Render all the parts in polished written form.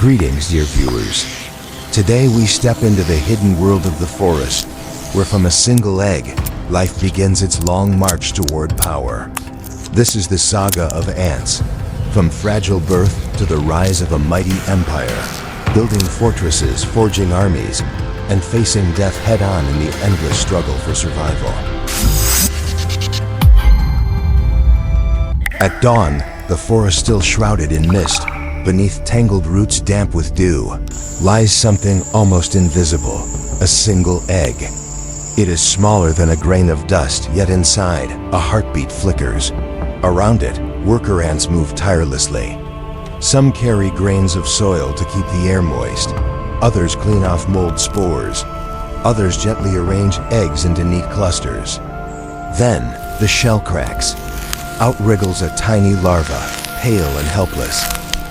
Greetings, dear viewers. Today we step into the hidden world of the forest, where from a single egg, life begins its long march toward power. This is the saga of ants, from fragile birth to the rise of a mighty empire, building fortresses, forging armies, and facing death head-on in the endless struggle for survival. At dawn, the forest still shrouded in mist, beneath tangled roots damp with dew, lies something almost invisible, a single egg. It is smaller than a grain of dust, yet inside, a heartbeat flickers. Around it, worker ants move tirelessly. Some carry grains of soil to keep the air moist. Others clean off mold spores. Others gently arrange eggs into neat clusters. Then, the shell cracks. Out wriggles a tiny larva, pale and helpless.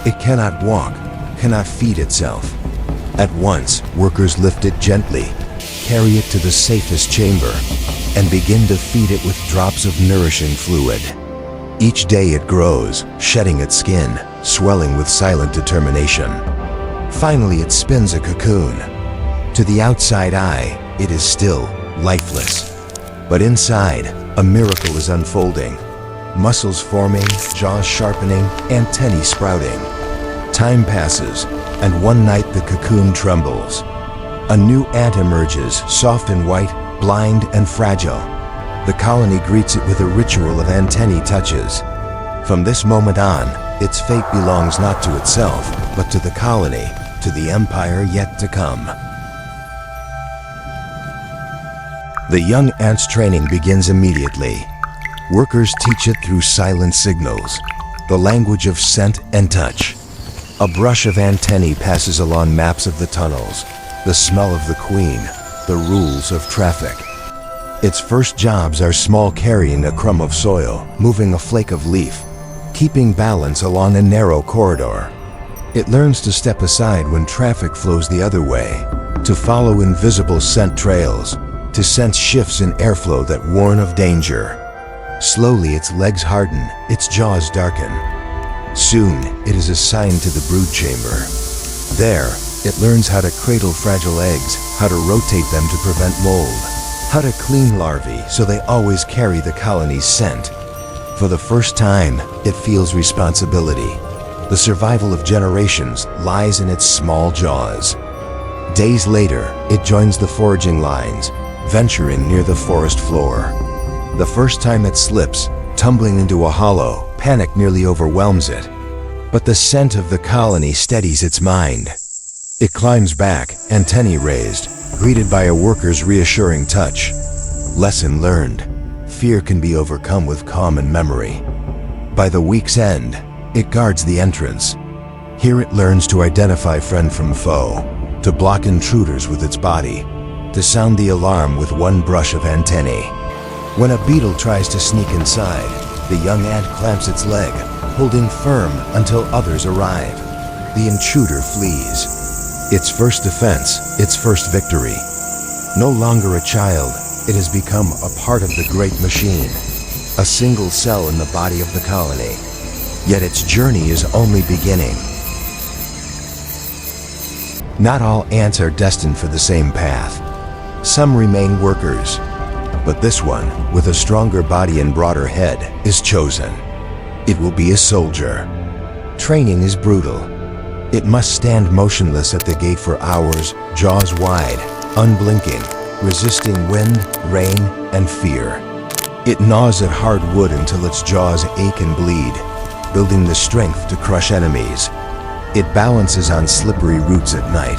It cannot walk, cannot feed itself. At once, workers lift it gently, carry it to the safest chamber, and begin to feed it with drops of nourishing fluid. Each day it grows, shedding its skin, swelling with silent determination. Finally, it spins a cocoon. To the outside eye, it is still lifeless. But inside, a miracle is unfolding. Muscles forming, jaws sharpening, antennae sprouting. Time passes, and one night the cocoon trembles. A new ant emerges, soft and white, blind and fragile. The colony greets it with a ritual of antennae touches. From this moment on, its fate belongs not to itself, but to the colony, to the empire yet to come. The young ant's training begins immediately. Workers teach it through silent signals, the language of scent and touch. A brush of antennae passes along maps of the tunnels, the smell of the queen, the rules of traffic. Its first jobs are small, carrying a crumb of soil, moving a flake of leaf, keeping balance along a narrow corridor. It learns to step aside when traffic flows the other way, to follow invisible scent trails, to sense shifts in airflow that warn of danger. Slowly its legs harden, its jaws darken. Soon it is assigned to the brood chamber. There, it learns how to cradle fragile eggs, how to rotate them to prevent mold, how to clean larvae so they always carry the colony's scent. For the first time, it feels responsibility. The survival of generations lies in its small jaws. Days later, it joins the foraging lines, venturing near the forest floor. The first time it slips, tumbling into a hollow, panic nearly overwhelms it. But the scent of the colony steadies its mind. It climbs back, antennae raised, greeted by a worker's reassuring touch. Lesson learned. Fear can be overcome with calm and memory. By the week's end, it guards the entrance. Here it learns to identify friend from foe, to block intruders with its body, to sound the alarm with one brush of antennae. When a beetle tries to sneak inside, the young ant clamps its leg, holding firm until others arrive. The intruder flees. Its first defense, its first victory. No longer a child, it has become a part of the great machine, a single cell in the body of the colony. Yet its journey is only beginning. Not all ants are destined for the same path. Some remain workers, but this one, with a stronger body and broader head, is chosen. It will be a soldier. Training is brutal. It must stand motionless at the gate for hours, jaws wide, unblinking, resisting wind, rain, and fear. It gnaws at hard wood until its jaws ache and bleed, building the strength to crush enemies. It balances on slippery roots at night,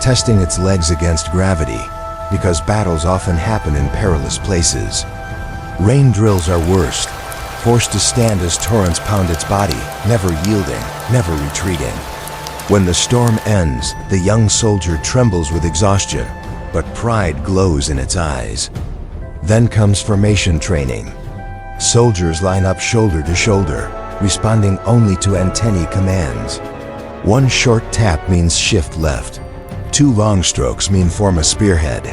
testing its legs against gravity, because battles often happen in perilous places. Rain drills are worst, forced to stand as torrents pound its body, never yielding, never retreating. When the storm ends, the young soldier trembles with exhaustion, but pride glows in its eyes. Then comes formation training. Soldiers line up shoulder to shoulder, responding only to antennae commands. One short tap means shift left. 2 long strokes mean form a spearhead.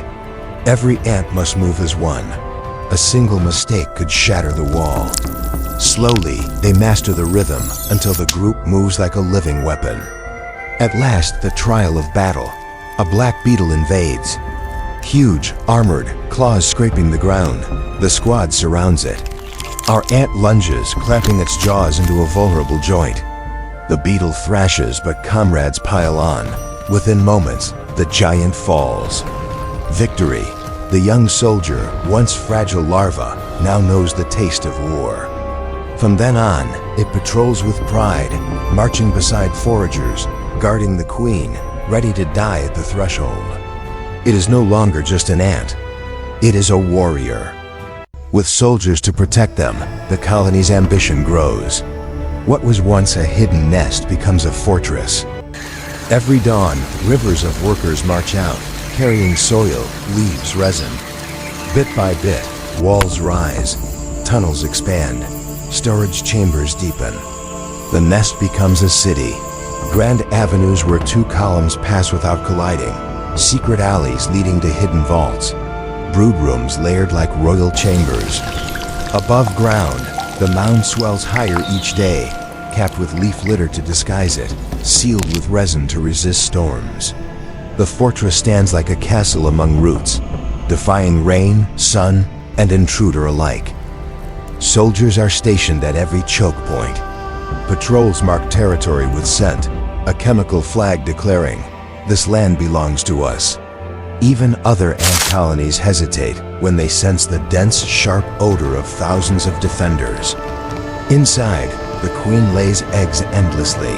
Every ant must move as one. A single mistake could shatter the wall. Slowly, they master the rhythm until the group moves like a living weapon. At last, the trial of battle. A black beetle invades. Huge, armored, claws scraping the ground. The squad surrounds it. Our ant lunges, clamping its jaws into a vulnerable joint. The beetle thrashes, but comrades pile on. Within moments, the giant falls. Victory. The young soldier, once fragile larva, now knows the taste of war. From then on, it patrols with pride, marching beside foragers, guarding the queen, ready to die at the threshold. It is no longer just an ant. It is a warrior. With soldiers to protect them, the colony's ambition grows. What was once a hidden nest becomes a fortress. Every dawn, rivers of workers march out, carrying soil, leaves, resin. Bit by bit, walls rise, tunnels expand, storage chambers deepen. The nest becomes a city. Grand avenues where two columns pass without colliding, secret alleys leading to hidden vaults, brood rooms layered like royal chambers. Above ground, the mound swells higher each day, capped with leaf litter to disguise it, sealed with resin to resist storms. The fortress stands like a castle among roots, defying rain, sun, and intruder alike. Soldiers are stationed at every choke point. Patrols mark territory with scent, a chemical flag declaring, "This land belongs to us." Even other ant colonies hesitate when they sense the dense, sharp odor of thousands of defenders. Inside, the queen lays eggs endlessly.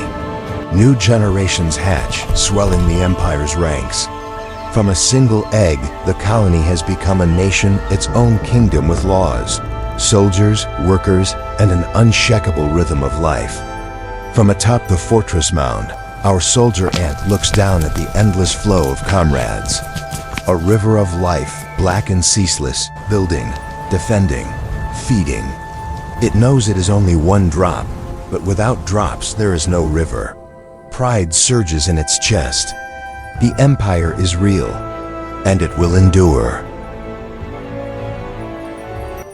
New generations hatch, swelling the empire's ranks. From a single egg, the colony has become a nation, its own kingdom with laws, soldiers, workers, and an unshakable rhythm of life. From atop the fortress mound, our soldier ant looks down at the endless flow of comrades. A river of life, black and ceaseless, building, defending, feeding. It knows it is only one drop, but without drops there is no river. Pride surges in its chest. The empire is real, and it will endure.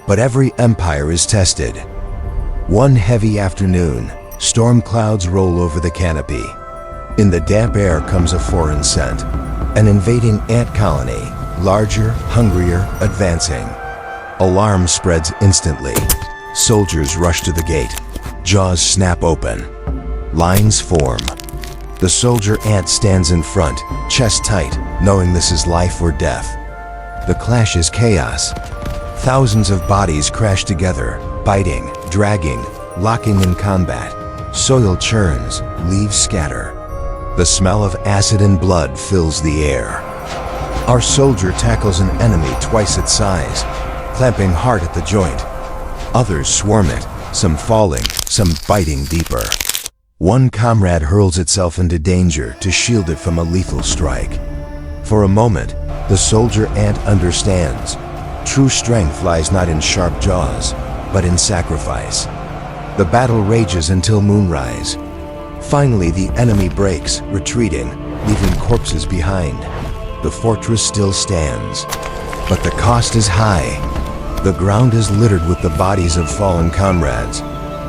But every empire is tested. One heavy afternoon, storm clouds roll over the canopy. In the damp air comes a foreign scent, an invading ant colony, larger, hungrier, advancing. Alarm spreads instantly. Soldiers rush to the gate. Jaws snap open. Lines form. The soldier ant stands in front, chest tight, knowing this is life or death. The clash is chaos. Thousands of bodies crash together, biting, dragging, locking in combat. Soil churns, leaves scatter. The smell of acid and blood fills the air. Our soldier tackles an enemy twice its size, clamping hard at the joint. Others swarm it, some falling, some biting deeper. One comrade hurls itself into danger to shield it from a lethal strike. For a moment, the soldier ant understands. True strength lies not in sharp jaws, but in sacrifice. The battle rages until moonrise. Finally, the enemy breaks, retreating, leaving corpses behind. The fortress still stands, but the cost is high. The ground is littered with the bodies of fallen comrades,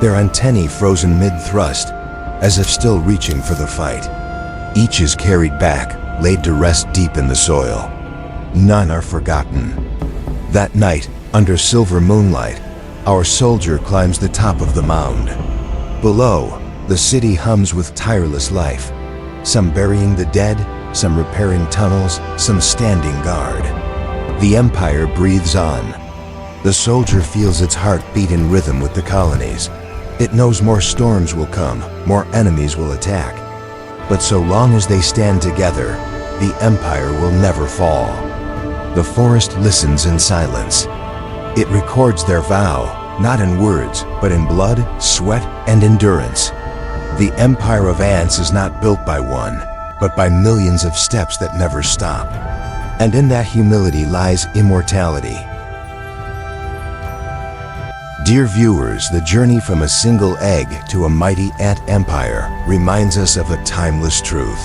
their antennae frozen mid-thrust, as if still reaching for the fight. Each is carried back, laid to rest deep in the soil. None are forgotten. That night, under silver moonlight, our soldier climbs the top of the mound. Below, the city hums with tireless life, some burying the dead, some repairing tunnels, some standing guard. The empire breathes on. The soldier feels its heart beat in rhythm with the colonies. It knows more storms will come, more enemies will attack. But so long as they stand together, the empire will never fall. The forest listens in silence. It records their vow, not in words, but in blood, sweat, and endurance. The empire of ants is not built by one, but by millions of steps that never stop. And in that humility lies immortality. Dear viewers, the journey from a single egg to a mighty ant empire reminds us of a timeless truth.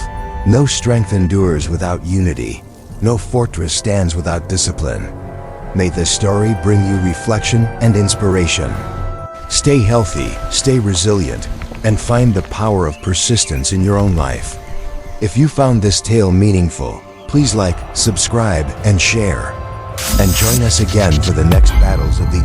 No strength endures without unity. No fortress stands without discipline. May this story bring you reflection and inspiration. Stay healthy, stay resilient, and find the power of persistence in your own life. If you found this tale meaningful, please like, subscribe, and share. And join us again for the next battles of the